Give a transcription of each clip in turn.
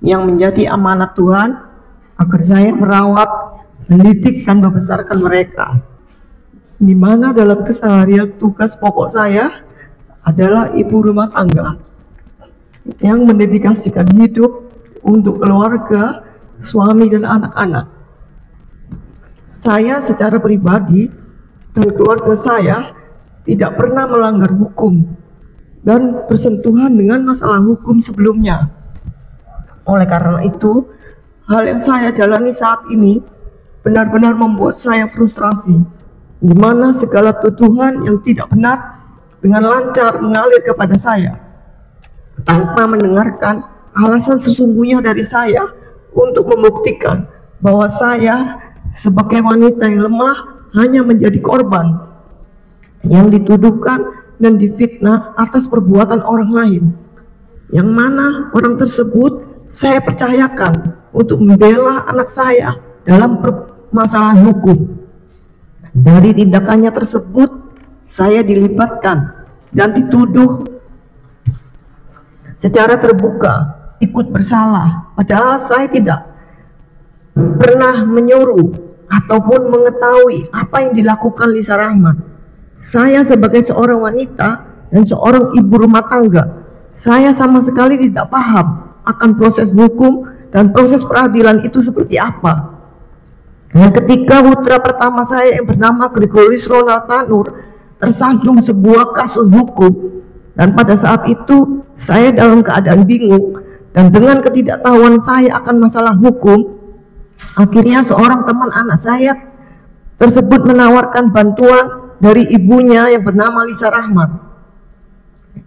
yang menjadi amanat Tuhan agar saya merawat, mendidik, dan membesarkan mereka. Di mana dalam keseharian tugas pokok saya adalah ibu rumah tangga yang mendedikasikan hidup untuk keluarga, suami, dan anak-anak. Saya secara pribadi dan keluarga saya tidak pernah melanggar hukum dan bersentuhan dengan masalah hukum sebelumnya. Oleh karena itu, hal yang saya jalani saat ini benar-benar membuat saya frustrasi, di mana segala tuduhan yang tidak benar dengan lancar mengalir kepada saya tanpa mendengarkan alasan sesungguhnya dari saya untuk membuktikan bahwa saya sebagai wanita yang lemah hanya menjadi korban yang dituduhkan dan difitnah atas perbuatan orang lain, yang mana orang tersebut saya percayakan untuk membela anak saya dalam permasalahan hukum. Dari tindakannya tersebut saya dilibatkan dan dituduh secara terbuka ikut bersalah, padahal saya tidak pernah menyuruh ataupun mengetahui apa yang dilakukan Lisa Rahmat. Saya sebagai seorang wanita dan seorang ibu rumah tangga, saya sama sekali tidak paham akan proses hukum dan proses peradilan itu seperti apa. Dan ketika putra pertama saya yang bernama Gregorius Ronald Tanur tersandung sebuah kasus hukum, dan pada saat itu saya dalam keadaan bingung dan dengan ketidaktahuan saya akan masalah hukum, akhirnya seorang teman anak saya tersebut menawarkan bantuan dari ibunya yang bernama Lisa Rahmat,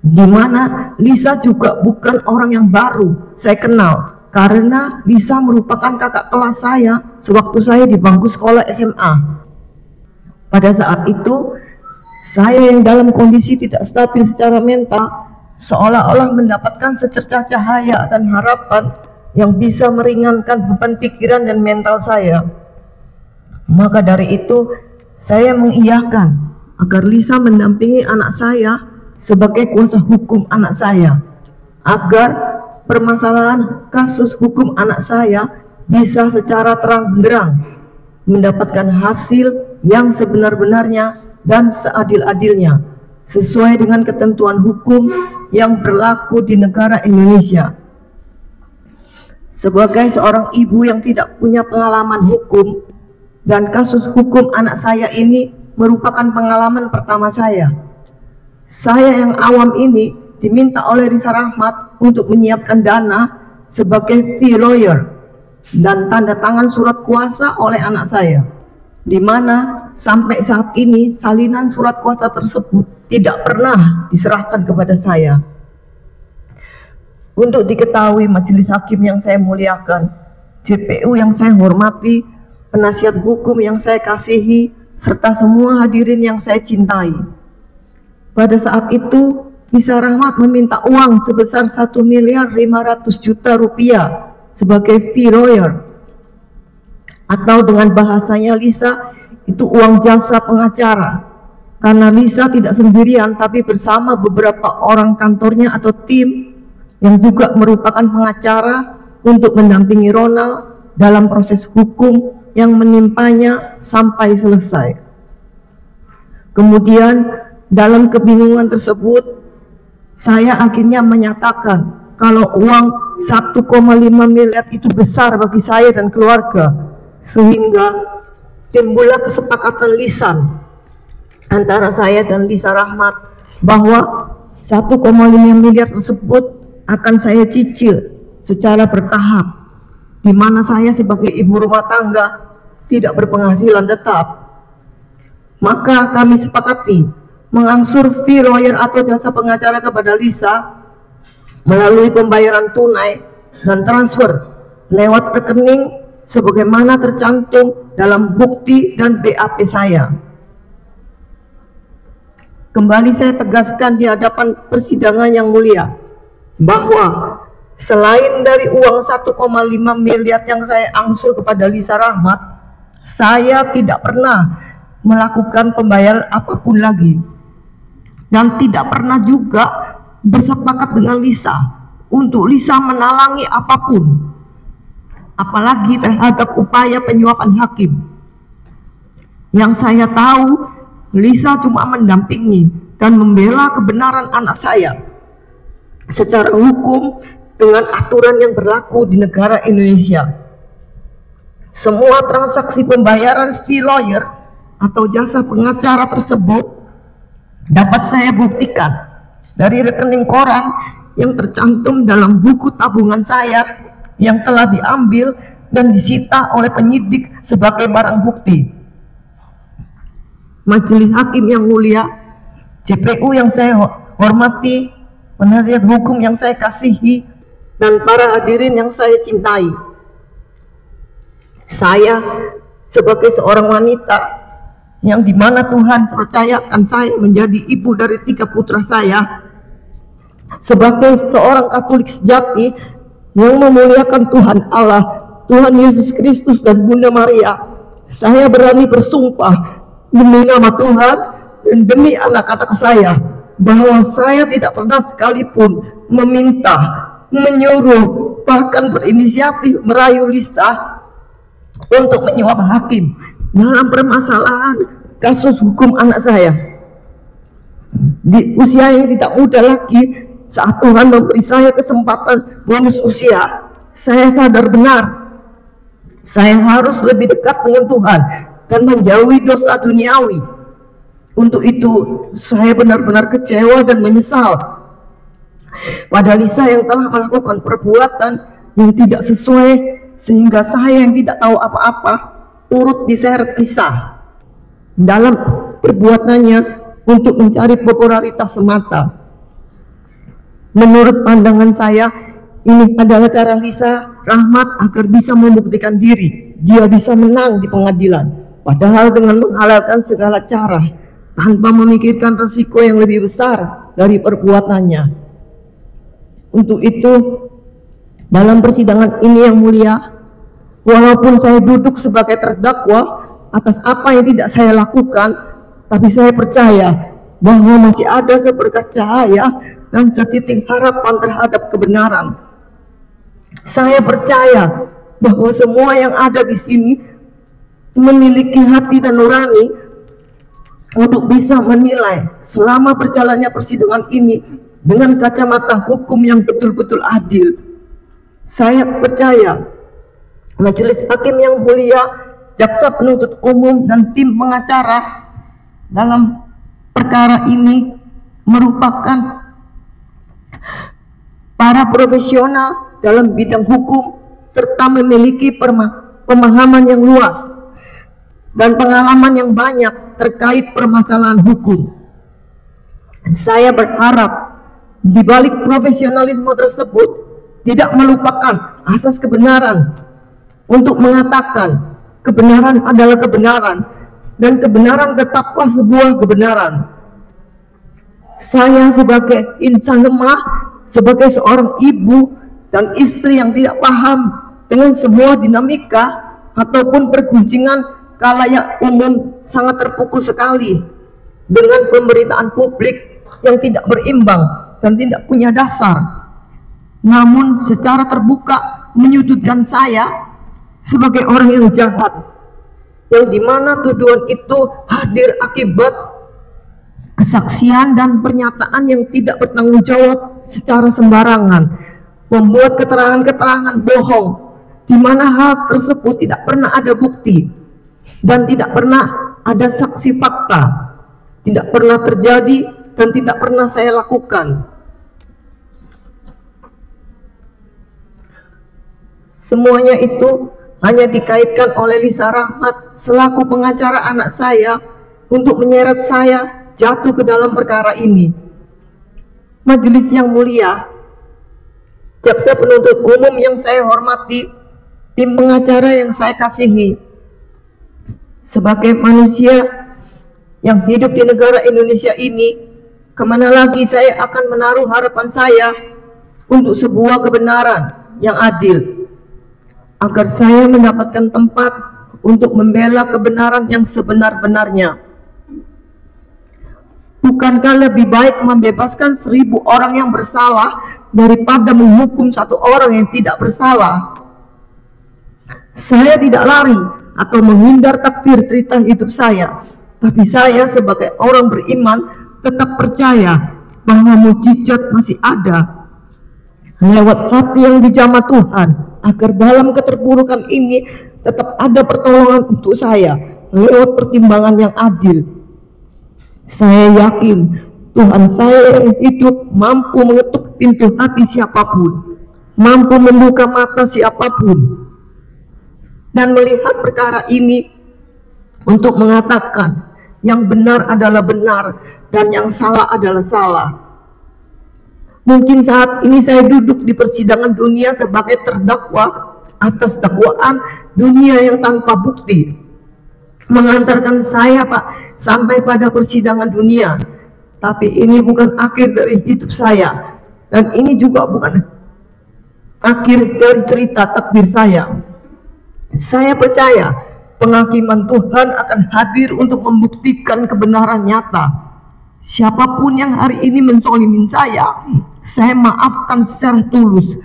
di mana Lisa juga bukan orang yang baru saya kenal, karena Lisa merupakan kakak kelas saya sewaktu saya di bangku sekolah SMA. Pada saat itu saya yang dalam kondisi tidak stabil secara mental, seolah-olah mendapatkan secercah cahaya dan harapan yang bisa meringankan beban pikiran dan mental saya. Maka dari itu saya mengiyakan agar Lisa mendampingi anak saya sebagai kuasa hukum anak saya, agar permasalahan kasus hukum anak saya bisa secara terang benderang mendapatkan hasil yang sebenar-benarnya dan seadil-adilnya sesuai dengan ketentuan hukum yang berlaku di negara Indonesia. Sebagai seorang ibu yang tidak punya pengalaman hukum, dan kasus hukum anak saya ini merupakan pengalaman pertama saya yang awam ini diminta oleh Lisa Rahmat untuk menyiapkan dana sebagai fee lawyer dan tanda tangan surat kuasa oleh anak saya, di mana sampai saat ini salinan surat kuasa tersebut tidak pernah diserahkan kepada saya. Untuk diketahui majelis hakim yang saya muliakan, JPU yang saya hormati, penasihat hukum yang saya kasihi, serta semua hadirin yang saya cintai, pada saat itu Lisa Rahmat meminta uang sebesar 1.500.000.000 rupiah sebagai fee lawyer, atau dengan bahasanya Lisa itu uang jasa pengacara, karena Lisa tidak sendirian tapi bersama beberapa orang kantornya atau tim yang juga merupakan pengacara untuk mendampingi Ronald dalam proses hukum yang menimpanya sampai selesai. Kemudian dalam kebingungan tersebut saya akhirnya menyatakan kalau uang 1,5 miliar itu besar bagi saya dan keluarga, sehingga timbullah kesepakatan lisan antara saya dan Lisa Rahmat bahwa 1,5 miliar tersebut akan saya cicil secara bertahap, di mana saya sebagai ibu rumah tangga tidak berpenghasilan tetap. Maka kami sepakati mengangsur fee lawyer atau jasa pengacara kepada Lisa melalui pembayaran tunai dan transfer lewat rekening sebagaimana tercantum dalam bukti dan BAP saya. Kembali saya tegaskan di hadapan persidangan yang mulia bahwa selain dari uang 1,5 miliar yang saya angsur kepada Lisa Rahmat, saya tidak pernah melakukan pembayaran apapun lagi, dan tidak pernah juga bersepakat dengan Lisa untuk Lisa menalangi apapun, apalagi terhadap upaya penyuapan hakim. Yang saya tahu, Lisa cuma mendampingi dan membela kebenaran anak saya secara hukum dengan aturan yang berlaku di negara Indonesia. Semua transaksi pembayaran fee lawyer atau jasa pengacara tersebut dapat saya buktikan dari rekening koran yang tercantum dalam buku tabungan saya yang telah diambil dan disita oleh penyidik sebagai barang bukti. Majelis hakim yang mulia, JPU yang saya hormati, penasihat hukum yang saya kasihi, dan para hadirin yang saya cintai. Saya sebagai seorang wanita yang dimana Tuhan percayakan saya menjadi ibu dari 3 putra saya, sebagai seorang Katolik sejati yang memuliakan Tuhan Allah, Tuhan Yesus Kristus dan Bunda Maria, saya berani bersumpah demi nama Tuhan dan demi anak-anak saya bahwa saya tidak pernah sekalipun meminta, menyuruh, bahkan berinisiatif merayu Lisa untuk menyuap hakim dalam permasalahan kasus hukum anak saya. Di usia yang tidak muda lagi, saat Tuhan memberi saya kesempatan bonus usia, saya sadar benar saya harus lebih dekat dengan Tuhan dan menjauhi dosa duniawi. Untuk itu saya benar-benar kecewa dan menyesal pada Lisa yang telah melakukan perbuatan yang tidak sesuai, sehingga saya yang tidak tahu apa-apa turut diseret Lisa dalam perbuatannya untuk mencari popularitas semata. Menurut pandangan saya, ini adalah cara Lisa Rahmat agar bisa membuktikan diri dia bisa menang di pengadilan, padahal dengan menghalalkan segala cara tanpa memikirkan resiko yang lebih besar dari perbuatannya. Untuk itu, dalam persidangan ini yang mulia, walaupun saya duduk sebagai terdakwa atas apa yang tidak saya lakukan, tapi saya percaya bahwa masih ada seberkas cahaya dan setitik harapan terhadap kebenaran. Saya percaya bahwa semua yang ada di sini memiliki hati dan nurani untuk bisa menilai selama berjalannya persidangan ini dengan kacamata hukum yang betul-betul adil. Saya percaya majelis hakim yang mulia, jaksa penuntut umum, dan tim pengacara dalam perkara ini merupakan para profesional dalam bidang hukum serta memiliki pemahaman yang luas dan pengalaman yang banyak terkait permasalahan hukum. Saya berharap di balik profesionalisme tersebut tidak melupakan asas kebenaran untuk mengatakan kebenaran adalah kebenaran dan kebenaran tetaplah sebuah kebenaran. Saya sebagai insan lemah, sebagai seorang ibu dan istri yang tidak paham dengan semua dinamika ataupun perguncingan khalayak umum, sangat terpukul sekali dengan pemberitaan publik yang tidak berimbang dan tidak punya dasar, namun secara terbuka menyudutkan saya sebagai orang yang jahat, yang dimana tuduhan itu hadir akibat kesaksian dan pernyataan yang tidak bertanggung jawab secara sembarangan, membuat keterangan-keterangan bohong di mana hal tersebut tidak pernah ada bukti dan tidak pernah ada saksi fakta, tidak pernah terjadi dan tidak pernah saya lakukan. Semuanya itu hanya dikaitkan oleh Lisa Rahmat selaku pengacara anak saya untuk menyeret saya jatuh ke dalam perkara ini. Majelis yang mulia, jaksa penuntut umum yang saya hormati, tim pengacara yang saya kasihi, sebagai manusia yang hidup di negara Indonesia ini, kemana lagi saya akan menaruh harapan saya untuk sebuah kebenaran yang adil, agar saya mendapatkan tempat untuk membela kebenaran yang sebenar-benarnya. Bukankah lebih baik membebaskan 1000 orang yang bersalah daripada menghukum satu orang yang tidak bersalah? Saya tidak lari atau menghindar takdir cerita hidup saya, tapi saya sebagai orang beriman tetap percaya bahwa mukjizat masih ada lewat hati yang dijamah Tuhan, agar dalam keterpurukan ini tetap ada pertolongan untuk saya lewat pertimbangan yang adil. Saya yakin Tuhan saya yang hidup mampu mengetuk pintu hati siapapun, mampu membuka mata siapapun, dan melihat perkara ini untuk mengatakan yang benar adalah benar dan yang salah adalah salah. Mungkin saat ini saya duduk di persidangan dunia sebagai terdakwa atas dakwaan dunia yang tanpa bukti, mengantarkan saya, Pak, sampai pada persidangan dunia. Tapi ini bukan akhir dari hidup saya, dan ini juga bukan akhir dari cerita takdir saya. Saya percaya penghakiman Tuhan akan hadir untuk membuktikan kebenaran nyata. Siapapun yang hari ini menzolimin saya maafkan secara tulus.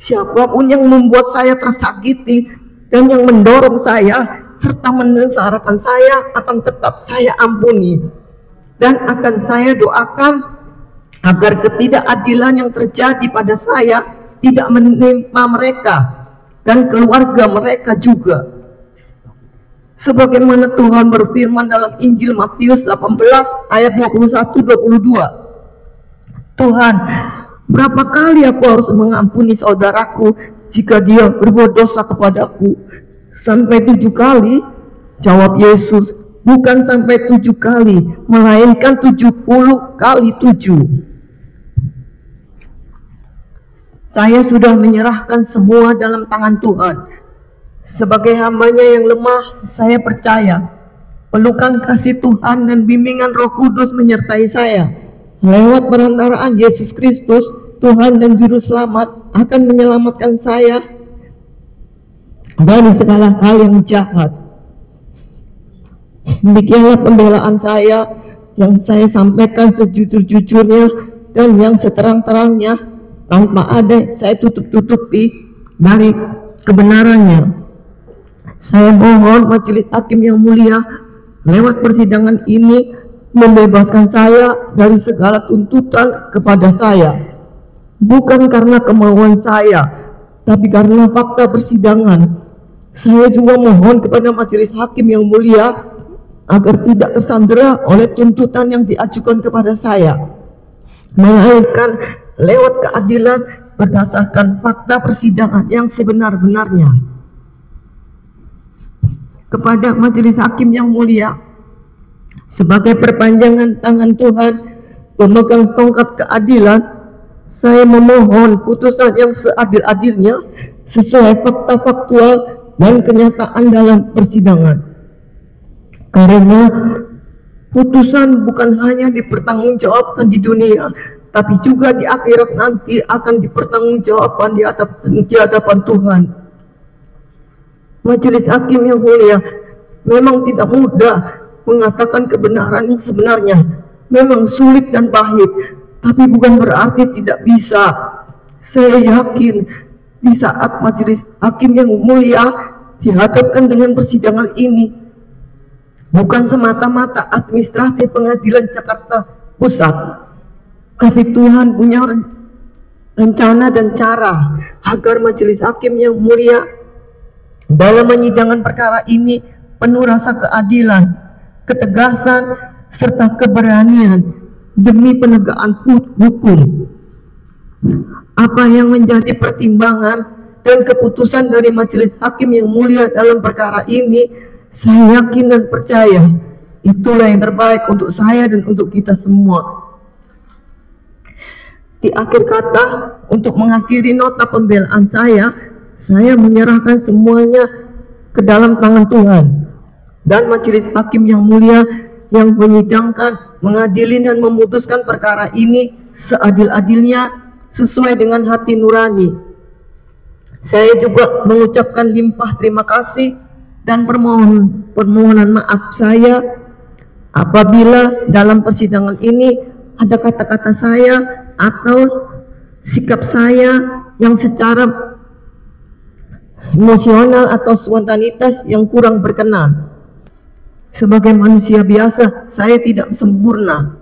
Siapapun yang membuat saya tersakiti dan yang mendorong saya serta menyengsarakan saya akan tetap saya ampuni, dan akan saya doakan agar ketidakadilan yang terjadi pada saya tidak menimpa mereka dan keluarga mereka juga. Sebagaimana Tuhan berfirman dalam Injil Matius 18 ayat 21-22. Tuhan, berapa kali aku harus mengampuni saudaraku jika dia berbuat dosa kepadaku? Sampai 7 kali? Jawab Yesus, bukan sampai 7 kali, melainkan 70 kali 7. Saya sudah menyerahkan semua dalam tangan Tuhan. Sebagai hambanya yang lemah, saya percaya pelukan kasih Tuhan dan bimbingan Roh Kudus menyertai saya. Lewat perantaraan Yesus Kristus, Tuhan dan Juru Selamat akan menyelamatkan saya dari segala hal yang jahat. Demikianlah pembelaan saya yang saya sampaikan sejujur-jujurnya dan yang seterang-terangnya, tanpa ada saya tutup-tutupi dari kebenarannya. Saya mohon majelis hakim yang mulia lewat persidangan ini membebaskan saya dari segala tuntutan kepada saya, bukan karena kemauan saya, tapi karena fakta persidangan. Saya juga mohon kepada majelis hakim yang mulia agar tidak tersandera oleh tuntutan yang diajukan kepada saya, melainkan lewat keadilan berdasarkan fakta persidangan yang sebenar-benarnya. Kepada majelis hakim yang mulia, sebagai perpanjangan tangan Tuhan pemegang tongkat keadilan, saya memohon putusan yang seadil-adilnya sesuai fakta faktual dan kenyataan dalam persidangan. Karena putusan bukan hanya dipertanggungjawabkan di dunia, tapi juga di akhirat nanti akan dipertanggungjawabkan di hadapan Tuhan. Majelis hakim yang mulia, memang tidak mudah mengatakan kebenaran yang sebenarnya. Memang sulit dan pahit, tapi bukan berarti tidak bisa. Saya yakin di saat majelis hakim yang mulia dihadapkan dengan persidangan ini, bukan semata-mata administratif pengadilan Jakarta Pusat, tapi Tuhan punya rencana dan cara agar majelis hakim yang mulia dalam menyidangkan perkara ini penuh rasa keadilan, ketegasan, serta keberanian demi penegakan hukum. Apa yang menjadi pertimbangan dan keputusan dari majelis hakim yang mulia dalam perkara ini, saya yakin dan percaya itulah yang terbaik untuk saya dan untuk kita semua. Di akhir kata, untuk mengakhiri nota pembelaan saya menyerahkan semuanya ke dalam tangan Tuhan dan majelis hakim yang mulia yang menyidangkan, mengadili dan memutuskan perkara ini seadil-adilnya sesuai dengan hati nurani. Saya juga mengucapkan limpah terima kasih dan permohonan maaf saya Apabila dalam persidangan ini ada kata-kata saya atau sikap saya yang secara emosional atau spontanitas yang kurang berkenan. Sebagai manusia biasa, saya tidak sempurna.